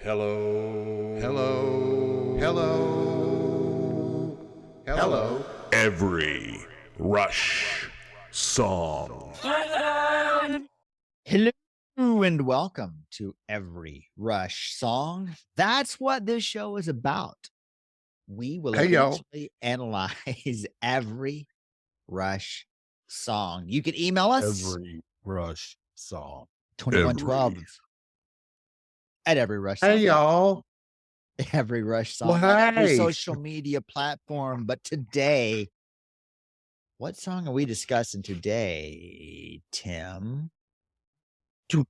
Hello. Hello. Hello. Hello. Every Rush song. Hello and welcome to Every Rush Song. That's what this show is about. We will Hey, y'all. eventually analyze every Rush song. You can email us Every Rush song. 2112 at Every Rush Song. Hey, y'all. Every Rush Song. Well, on every hey. social media platform. But today, what song are we discussing today, Tim? We're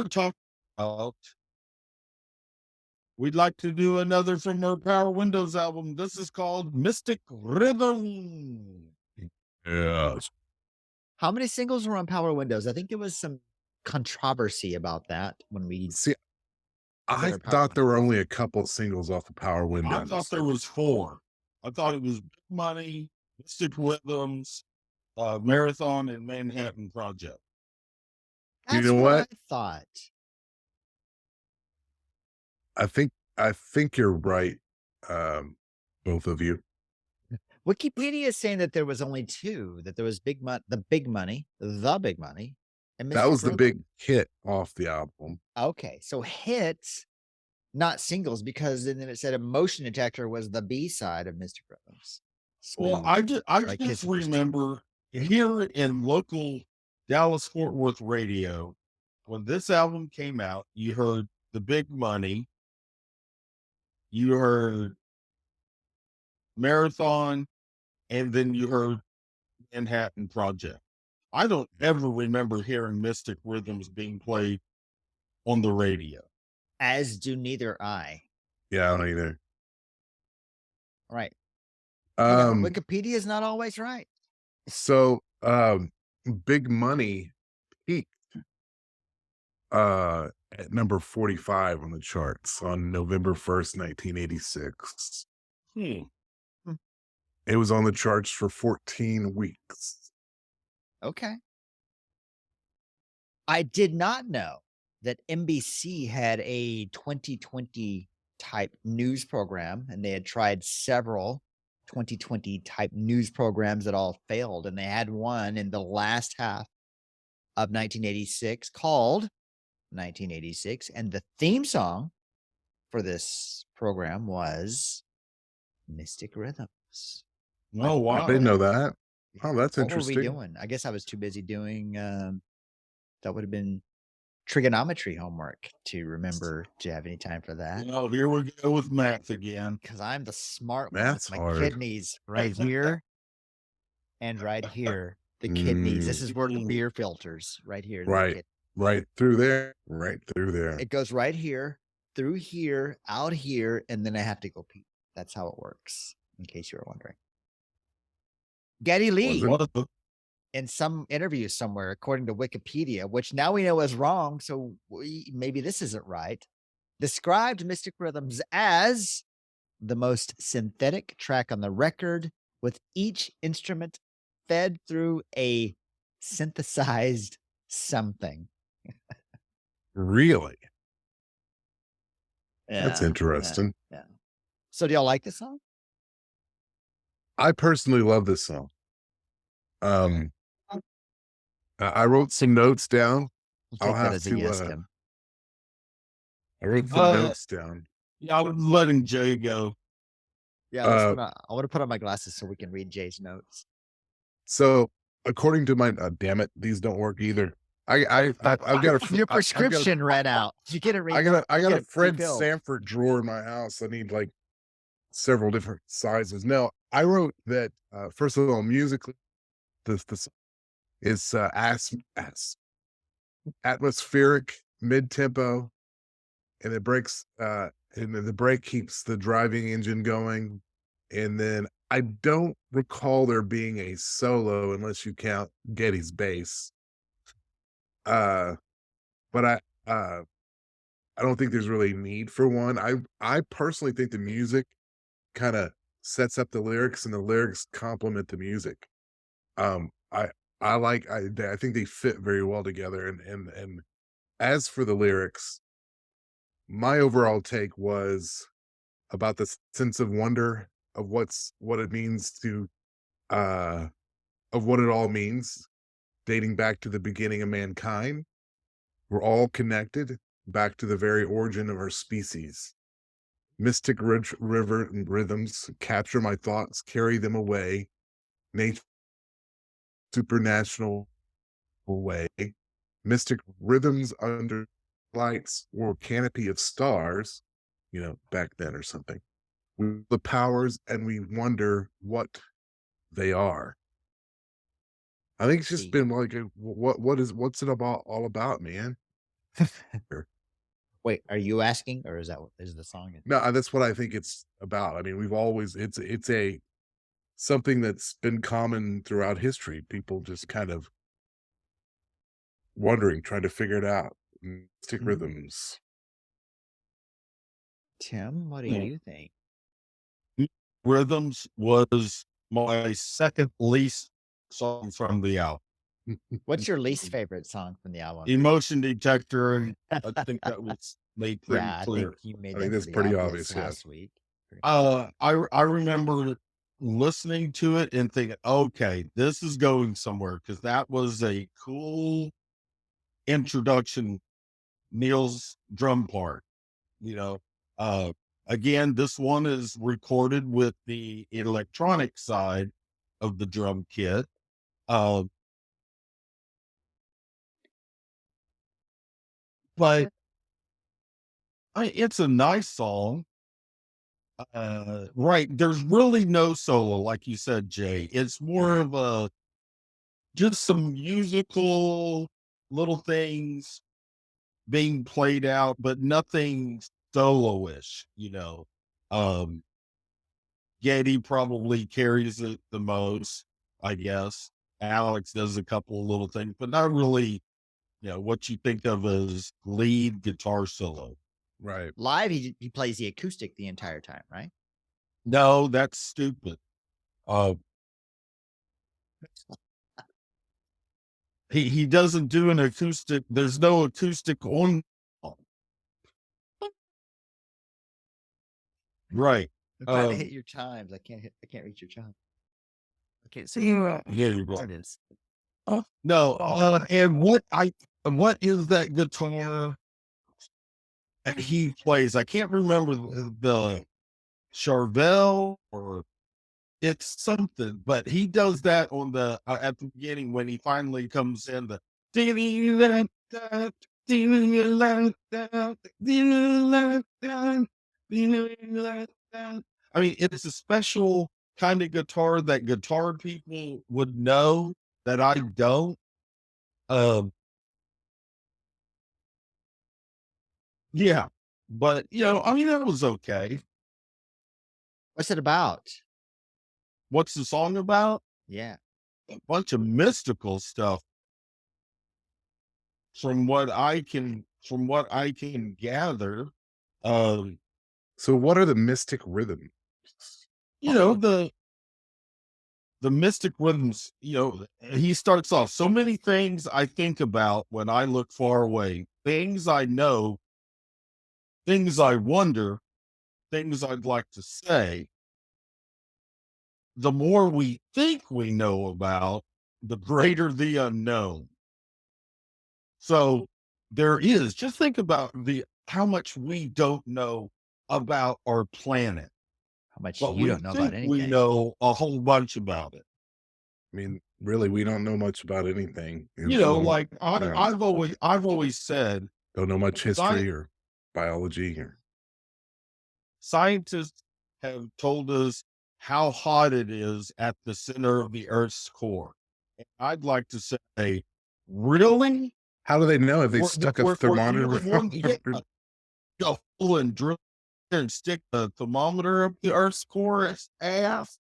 talking about. We'd like to do another from our Power Windows album. This is called Mystic Rhythm. Yes. How many singles were on Power Windows? I think there was some controversy about that when we See, I did our Power thought there were Windows. only a couple singles off the Power Windows. I thought there was 4. I thought it was Big Money, Mystic Rhythms, Marathon, and Manhattan Project. You That's know what I what? thought. I think you're right, both of you. Wikipedia is saying that there was only 2, that there was the Big Money, and That Mystic was the Rhythm. big hit off the album. Okay, so hits, not singles, because then it said Emotion Detector was the B side of Mystic Rhythms. Well, Smooth, I just like Kiss of remember here in local Dallas Fort Worth radio, when this album came out, you heard the Big Money, you heard Marathon, and then you heard Manhattan Project. I don't ever remember hearing Mystic Rhythms being played on the radio. As do neither I. Yeah, I don't either. Right. Um, Wikipedia is not always right. so Big Money peaked at number 45 on the charts on November 1st, 1986. Hmm. It was on the charts for 14 weeks. Okay. I did not know that NBC had a 2020 type news program, and they had tried several 2020 type news programs that all failed. And they had one in the last half of 1986 called 1986. And the theme song for this program was Mystic Rhythms. Oh, I wow. didn't know that. Oh, that's What were we interesting. doing? I guess I was too busy doing that would have been trigonometry homework to remember to have any time for that. Well, here we go with math again. Because I'm the smart one. Math's My hard. kidneys right here and right here. The kidneys. This is where the beer filters right here. Right. Right through there. Right through there. It goes right here, through here, out here, and then I have to go pee. That's how it works, in case you were wondering. Geddy Lee, in some interview somewhere, according to Wikipedia, which now we know is wrong, so maybe this isn't right, described Mystic Rhythms as the most synthetic track on the record, with each instrument fed through a synthesized something. Really? That's Yeah, interesting. Yeah. So do y'all like this song? I personally love this song. I wrote some notes down. We'll I'll take that have as a to, yes, Tim. I wrote some notes down. Yeah, I was letting Jay go. Yeah, I want to put on my glasses so we can read Jay's notes. So according to my, damn it, these don't work either. I've got Your prescription ran out. Did you get it? I got a Fred refilled? Sanford drawer in my house. I need like several different sizes. Now I wrote that, first of all, musically, this is atmospheric, mid-tempo, and it breaks, and then the break keeps the driving engine going. And then I don't recall there being a solo unless you count Getty's bass. But I don't think there's really a need for one. I personally think the music kind of sets up the lyrics and the lyrics complement the music. Um, I I think they fit very well together, and as for the lyrics, my overall take was about the sense of wonder of what it means to, uh of what it all means, dating back to the beginning of mankind. We're all connected back to the very origin of our species. Mystic river and rhythms capture my thoughts, carry them away. Nature supernatural way. Mystic rhythms under lights or canopy of stars, back then or something. The powers and we wonder what they are. I think it's just See. been like what's it about all about, man? Wait, are you asking, or is that what is the song? No, that's what I think it's about. I mean, we've always it's a something that's been common throughout history. People just kind of wondering, trying to figure it out. Mystic rhythms. Tim, what do Yeah. you think? Rhythms was my second least song from the album. What's your least favorite song from the album? Emotion Detector. I think that was made pretty Yeah, I clear. think you made I think that that's pretty obvious, yeah. last week. I remember listening to it and thinking, okay, this is going somewhere, because that was a cool introduction. Neil's drum part, you know. Again, this one is recorded with the electronic side of the drum kit. But it's a nice song. Right. There's really no solo, like you said, Jay. It's more of just some musical little things being played out, but nothing solo-ish, Um, Getty probably carries it the most, I guess. Alex does a couple of little things, but not really, what you think of as lead guitar solo. Right. Live, he plays the acoustic the entire time, right? No, that's stupid. He doesn't do an acoustic. There's no acoustic on. Right. I'm trying to hit your chimes. I can't reach your chime. I can't see Yeah, you're what right. it is. No, and what is that guitar that he plays? I can't remember the Charvel, or it's something, but he does that on the at the beginning when he finally comes in. I mean, it's a special kind of guitar that guitar people would know that I don't. Um, yeah, but I mean, that was okay. What's it about? What's the song about? Yeah. A bunch of mystical stuff, from what I can gather. Um, So what are the mystic rhythms? the mystic rhythms, he starts off so many things I think about when I look far away, things I know, things I wonder, things I'd like to say. The more we think we know about, the greater the unknown. So just think about how much we don't know about our planet, How much but you we don't know about think we anything. know a whole bunch about it. I mean, really, we don't know much about anything. Like Yeah. I've always said, Don't know much Sci- history or biology or scientists have told us how hot it is at the center of the Earth's core. And I'd like to say, really? how do they know if they We're- stuck a we're- thermometer? we're- yeah, go full and drill and stick the thermometer up the Earth's core ass.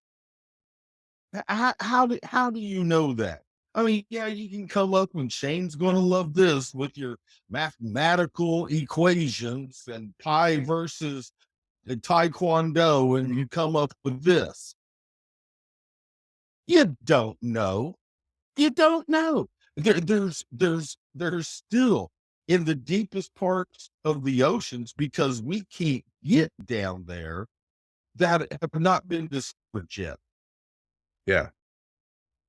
How do you know that? I mean, yeah, you can come up and Shane's going to love this with your mathematical equations and pi versus Taekwondo and you come up with this. You don't know. You don't know. There's still in the deepest parts of the oceans, because we can't get down there, that have not been discovered yet. Yeah.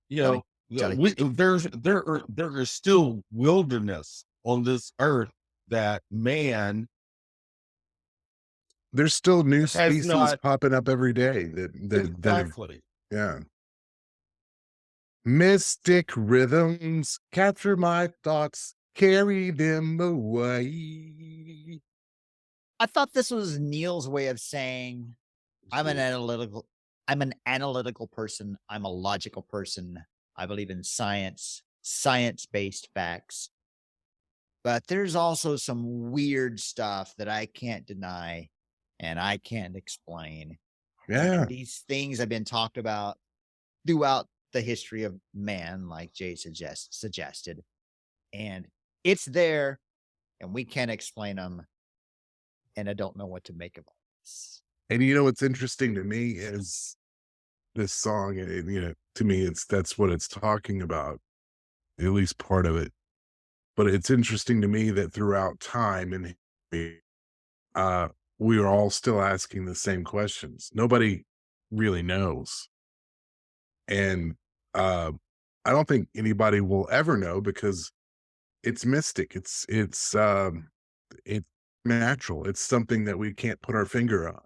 You know, there is still wilderness on this earth that man There's still new has species not popping up every day that have, exactly. yeah. Mystic rhythms capture my thoughts, carry them away. I thought this was Neil's way of saying I'm an analytical person. I'm a logical person. I believe in science, science-based facts. But there's also some weird stuff that I can't deny and I can't explain. Yeah. And these things have been talked about throughout the history of man, like Jay suggested. And it's there, and we can't explain them. And I don't know what to make of this. And you know what's interesting to me is this song, to me, that's what it's talking about, at least part of it. But it's interesting to me that throughout time and history, we are all still asking the same questions. Nobody really knows. And I don't think anybody will ever know, because it's mystic. It's natural. It's something that we can't put our finger on.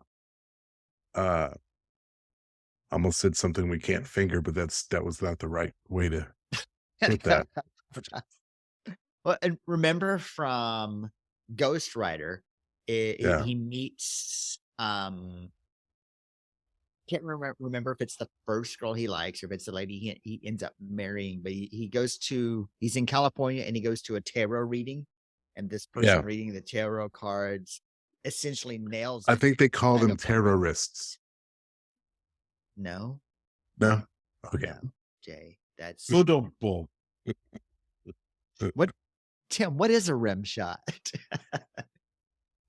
Uh Almost said something we can't finger, but that was not the right way to put that. Well, and remember from Ghost Rider, Yeah. he meets can't remember if it's the first girl he likes or if it's the lady he ends up marrying, but he's in California and he goes to a tarot reading, and this person Yeah. reading the tarot cards essentially nails I it. think they call them Kind of terrorists. No, No? Okay. no, Jay, that's Suitable. what Tim, what is a rim shot?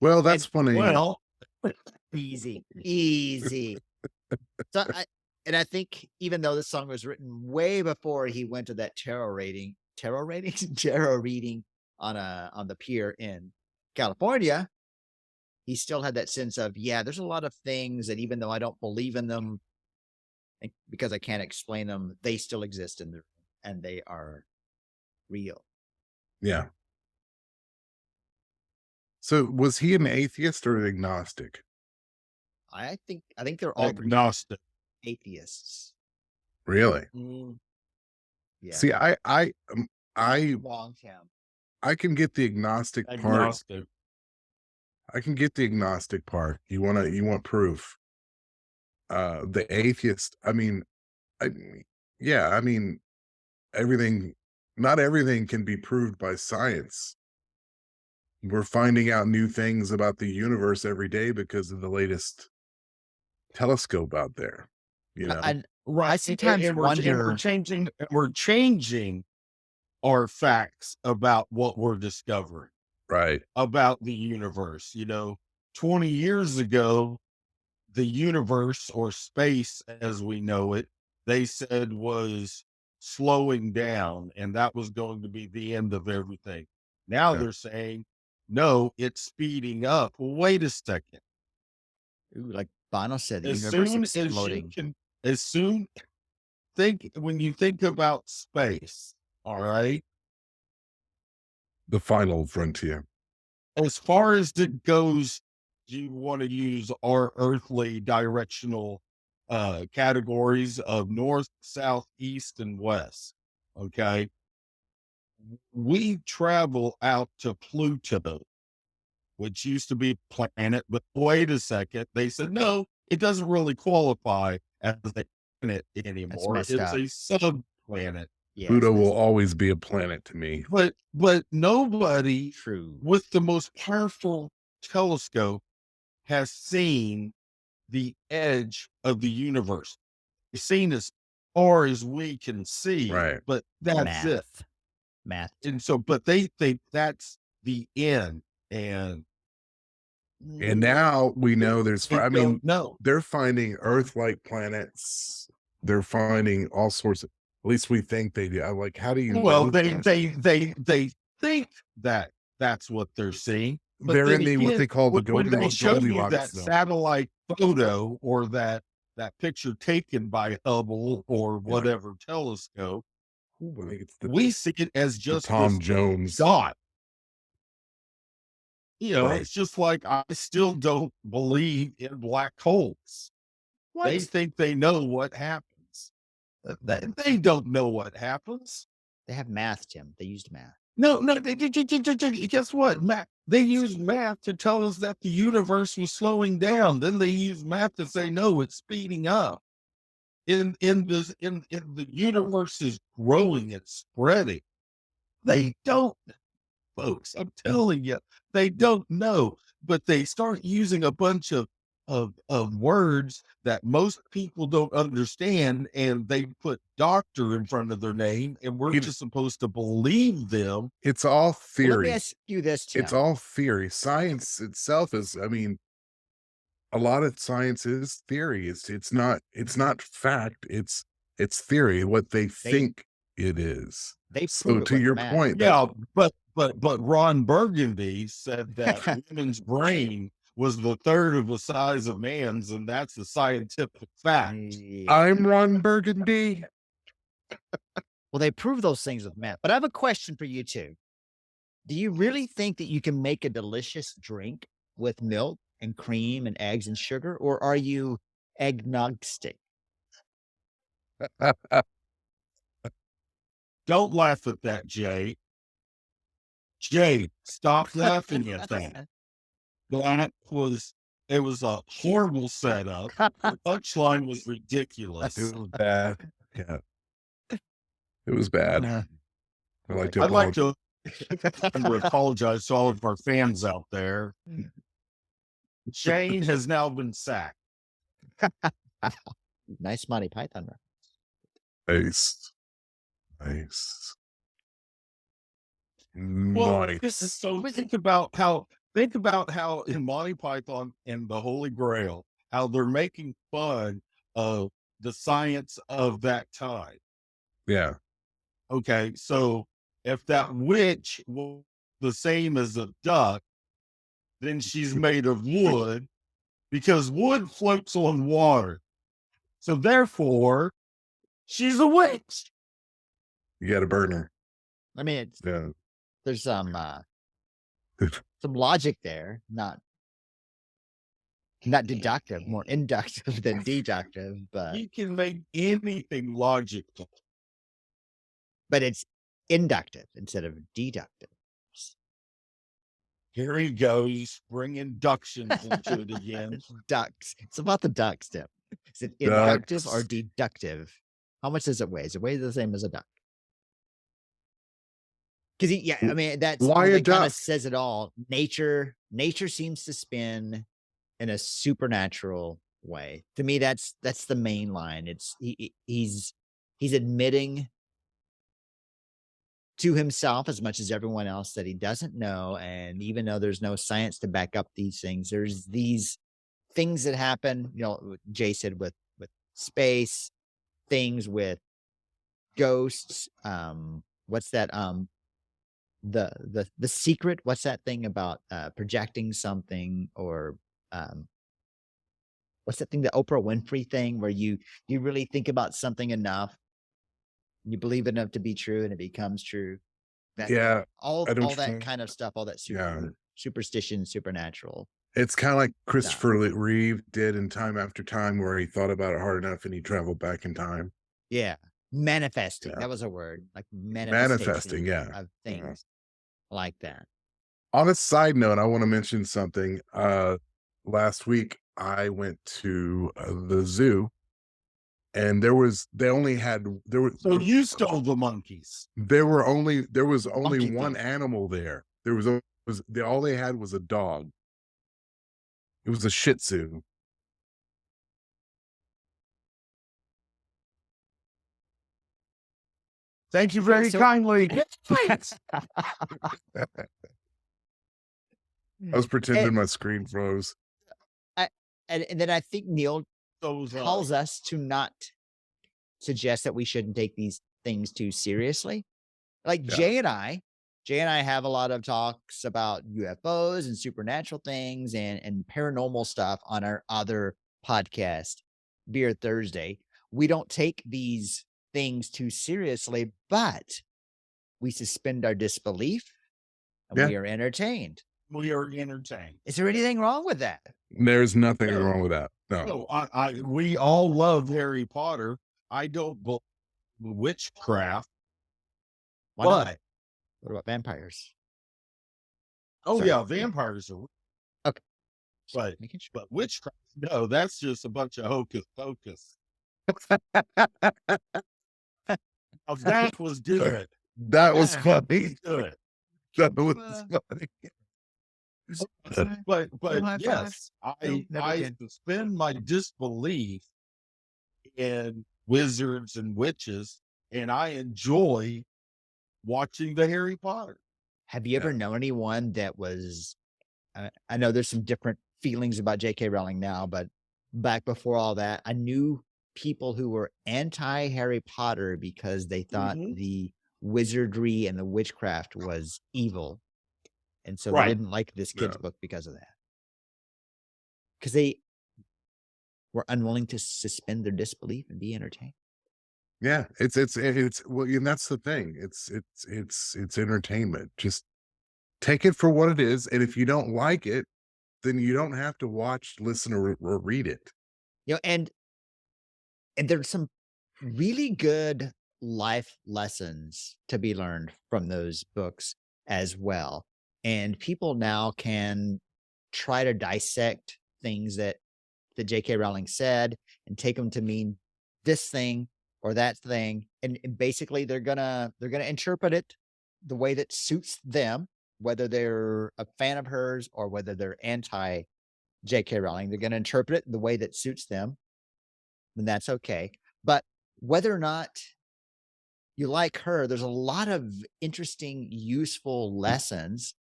Well, that's funny. Well, Easy. So I think even though this song was written way before he went to that tarot reading on the pier in California, he still had that sense of, yeah, there's a lot of things that even though I don't believe in them because I can't explain them, they still exist and they are real. Yeah. So was he an atheist or an agnostic? I think they're all agnostic. atheists. Really? Yeah. See, Long Tim. I can get the agnostic part. Agnostic. I can get the agnostic part. You want proof. The atheist, yeah, not everything can be proved by science. We're finding out new things about the universe every day because of the latest telescope out there, you know? And Right. I sometimes and wonder. we're changing our facts about what we're discovering Right. about the universe. 20 years ago, the universe, or space as we know it, they said was slowing down and that was going to be the end of everything. Now Yeah. they're saying, no, it's speeding up. Well, wait a second. Ooh, like Bono said, the As universe soon as you exploding. can, as soon when you think about space, all right, The final frontier. as far as it goes, you want to use our earthly directional categories of north, south, east, and west. Okay. We travel out to Pluto, which used to be a planet, but wait a second. They said, no, it doesn't really qualify as a planet anymore. messed It's up. a sub-planet. Yeah, Pluto will always be a planet to me. But nobody true. with the most powerful telescope has seen the edge of the universe. It's seen as far as we can see, Right. but that's it. Math. And so, but they think that's the end. And And now we know there's, They I mean, don't know. they're finding Earth-like planets. They're finding all sorts of, at least we think they do. I'm like, how do you Well, know they that? think that that's what they're seeing, but They're then in the what again, they call the when they show you Goldilocks that zone. satellite photo or that picture taken by Hubble or Yeah. whatever telescope, Ooh, I think it's we see it as the just Tom this Jones. dot. You know, Right. it's just like I still don't believe in black holes. They What? think they know what happens. They don't know what happens. They have math, Tim. They used math. No, guess what? Math. They use math to tell us that the universe was slowing down. Then they use math to say no, it's speeding up. In the universe is growing, it's spreading. They don't, folks. I'm telling you, they don't know. But they start using a bunch of words that most people don't understand, and they put doctor in front of their name, and we're You- just supposed to believe them. It's all Well, let me theory. ask you this, Tim. It's all theory. Science itself is, I mean, a lot of science is theory. It's not fact. It's theory, what they think it is. They So prove it to with your math. point, Yeah, but Ron Burgundy said that women's brain was the third of the size of man's, and that's a scientific fact. Yeah. I'm Ron Burgundy. Well, they prove those things with math. But I have a question for you too. Do you really think that you can make a delicious drink with milk and cream and eggs and sugar, or are you agnostic? Don't laugh at that, Jay. Jay, stop laughing at that. It was a horrible setup. The punchline was ridiculous. It was bad. Yeah. It was bad. I'd like to I'd like apologize. to apologize to all of our fans out there. Shane has now been sacked. Nice Monty Python reference. Nice. Nice. Well, Nice. so think about how in Monty Python and the Holy Grail, how they're making fun of the science of that time. Yeah. Okay, so if that witch was the same as a duck, then she's made of wood because wood floats on water. So therefore, she's a witch. You got to burn her. I mean, Yeah. there's some logic there, not deductive, more inductive than deductive, but You can make anything logical. it's inductive instead of deductive. Here he goes, bring inductions into it again. Ducks. It's about the ducks, Tim. Is it inductive or Ducks. deductive? How much does it weigh? Does it weigh the same as a duck? Because yeah, I mean that Why a kind of duck? says it all. Nature seems to spin in a supernatural way. To me, that's the main line. It's he's admitting to himself as much as everyone else that he doesn't know, and even though there's no science to back up these things, there's these things that happen. You know, Jay said with space, things with ghosts. What's that? The secret. What's that thing about projecting something, or what's that thing, the Oprah Winfrey thing, where you really think about something enough, you believe it enough to be true, and it becomes true. That Yeah. all I don't that think- kind of stuff, all that Yeah. superstition, supernatural. It's kind of like Christopher Reeve did in Time After Time, where he thought about it hard enough and he traveled back in time. Yeah. Manifesting. Yeah. That was a word. Like Manifesting, yeah. of things like that. On a side note, I want to mention something. Last week I went to the zoo, and there was So you stole the monkeys. there was only Monkey one thief. animal there. All they had was a dog. It was a Shih Tzu. Thank you very So- kindly. I was And, pretending my screen froze. and then I think Neil Those tells us to not suggest that we shouldn't take these things too seriously. Like Yeah. Jay and I have a lot of talks about UFOs and supernatural things and paranormal stuff on our other podcast, Beer Thursday. We don't take these things too seriously, but we suspend our disbelief and Yeah. we are entertained. we are entertained. Is there anything wrong with that? There's nothing No. wrong with that. No. No, we all love Harry Potter. I don't believe witchcraft, Why not? but What about vampires? oh Sorry. yeah, vampires are. Okay. But Making sure. but witchcraft, no, that's just a bunch of hocus pocus. Oh, that was good. That was That funny. Good. That was funny. But high five. yes, No, never I again. suspend my disbelief in wizards and witches, and I enjoy watching the Harry Potter. Have you ever Yeah. known anyone that was? I know there's some different feelings about J.K. Rowling now, but back before all that, I knew people who were anti Harry Potter because they thought Mhm. the wizardry and the witchcraft was evil, and so they Right. didn't like this kid's Yeah. book because of that. Because they were unwilling to suspend their disbelief and be entertained. Yeah, it's well, and that's the thing. It's entertainment. Just take it for what it is, and if you don't like it, then you don't have to watch, listen, or read it. You know, and there's some really good life lessons to be learned from those books as well. And people now can try to dissect things that J.K. Rowling said and take them to mean this thing or that thing. And basically they're gonna interpret it the way that suits them, whether they're a fan of hers or whether they're anti J.K. Rowling. They're gonna interpret it the way that suits them, and that's okay. But whether or not you like her, there's a lot of interesting, useful lessons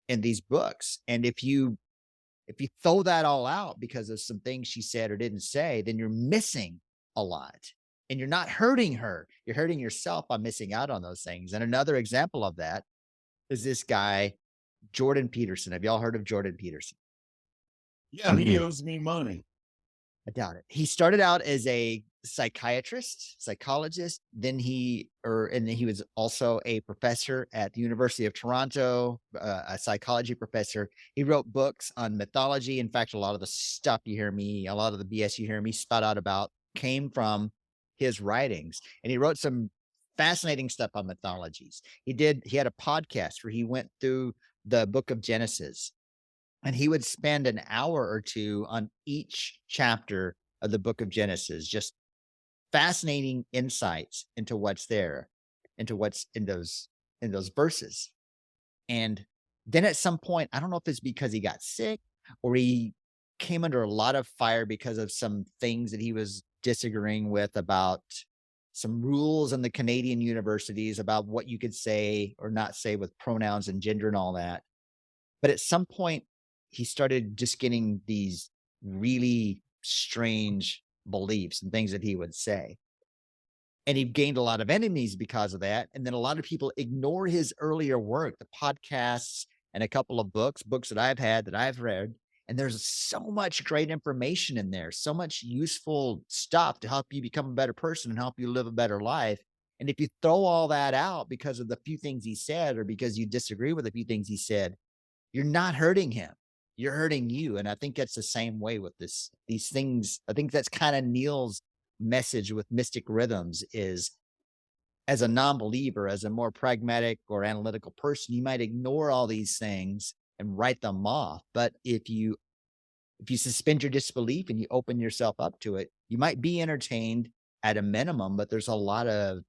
in these books. And if you throw that all out because of some things she said or didn't say, then you're missing a lot. And you're not hurting her. You're hurting yourself by missing out on those things. And another example of that is this guy, Jordan Peterson. Have y'all heard of Jordan Peterson? Yeah, he owes me money. I doubt it. He started out as a psychologist. Then he was also a professor at the University of Toronto, a psychology professor. He wrote books on mythology. In fact, a lot of the BS you hear me spout out about came from his writings. And he wrote some fascinating stuff on mythologies. He had a podcast where he went through the book of Genesis, and he would spend an hour or two on each chapter of the book of Genesis, just fascinating insights into what's there, into what's in those verses. And then at some point, I don't know if it's because he got sick or he came under a lot of fire because of some things that he was disagreeing with about some rules in the Canadian universities about what you could say or not say with pronouns and gender and all that. But at some point, he started just getting these really strange beliefs and things that he would say. And he gained a lot of enemies because of that. And then a lot of people ignore his earlier work, the podcasts and a couple of books that I've had, that I've read. And there's so much great information in there, so much useful stuff to help you become a better person and help you live a better life. And if you throw all that out because of the few things he said or because you disagree with a few things he said, you're not hurting him. You're hurting you. And I think that's the same way with these things. I think that's kind of Neil's message with Mystic Rhythms is, as a non-believer, as a more pragmatic or analytical person, you might ignore all these things and write them off. But if you suspend your disbelief and you open yourself up to it, you might be entertained at a minimum, but there's a lot of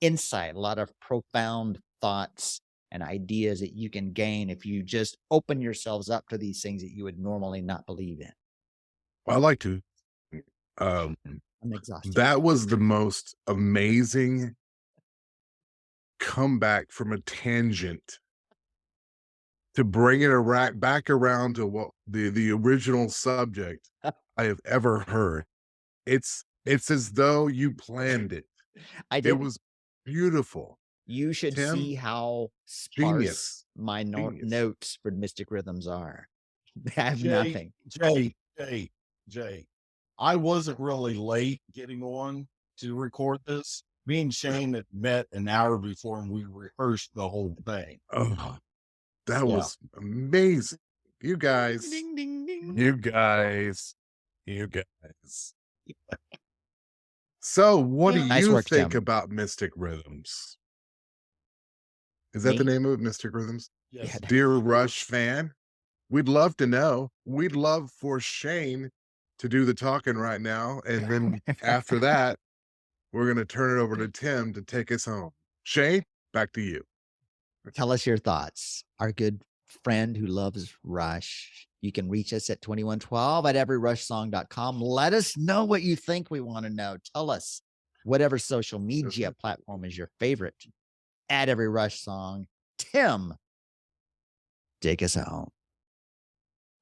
insight, a lot of profound thoughts and ideas that you can gain if you just open yourselves up to these things that you would normally not believe in. I like to. I'm exhausted. That was the most amazing comeback from a tangent to bring it back around to what the original subject I have ever heard. It's as though you planned it. I It did. was beautiful. You should Tim, see how sparse genius. my Genius. notes for Mystic Rhythms are. I have Jay, nothing. Jay, I wasn't really late getting on to record this. Me and Shane had met an hour before and we rehearsed the whole thing. Oh, that Yeah. was amazing. You guys, Ding, ding, ding. you guys. So, what do Nice you work, think Tim. about Mystic Rhythms? Is that Me? the name of it, Mystic Rhythms? Yes. Yeah. Dear Rush fan, we'd love to know. We'd love for Shane to do the talking right now. And then after that, we're going to turn it over to Tim to take us home. Shane, back to you. Tell us your thoughts. Our good friend who loves Rush. You can reach us at 2112 at everyrushsong.com. Let us know what you think. We want to know. Tell us whatever social media platform is your favorite. At Every Rush Song. Tim, take us home.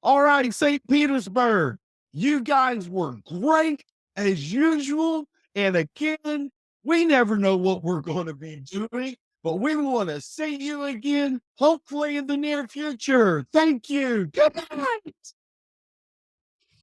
All right, St. Petersburg, you guys were great as usual. And again, we never know what we're going to be doing, but we want to see you again, hopefully in the near future. Thank you. Good night.